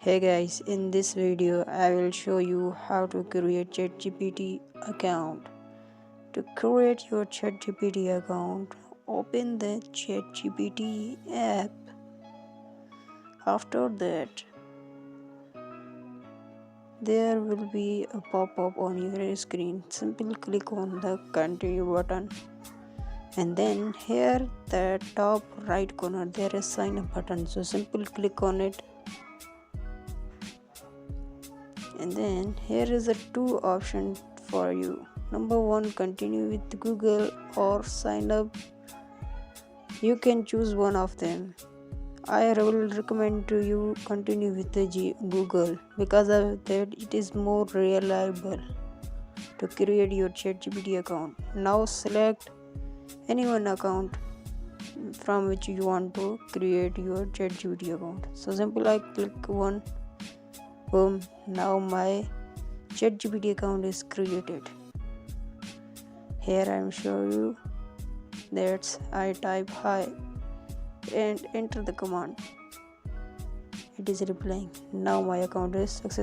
Hey guys, in this video I will show you how to create ChatGPT account. To create your ChatGPT account, open the ChatGPT app. After that, there will be a pop-up on your screen. Simply click on the continue button, and then here the top right corner there is sign up button. So simply click on it. And then here is a two option for you. Number one, continue with Google or sign up. You can choose one of them. I will recommend to you continue with the Google because of that it is more reliable to create your ChatGPT account. Now select any one account from which you want to create your ChatGPT account. So simply I click one. Boom, now my ChatGPT account is created. Here I am showing you that I type hi and enter the command. It is replying. Now my account is successful.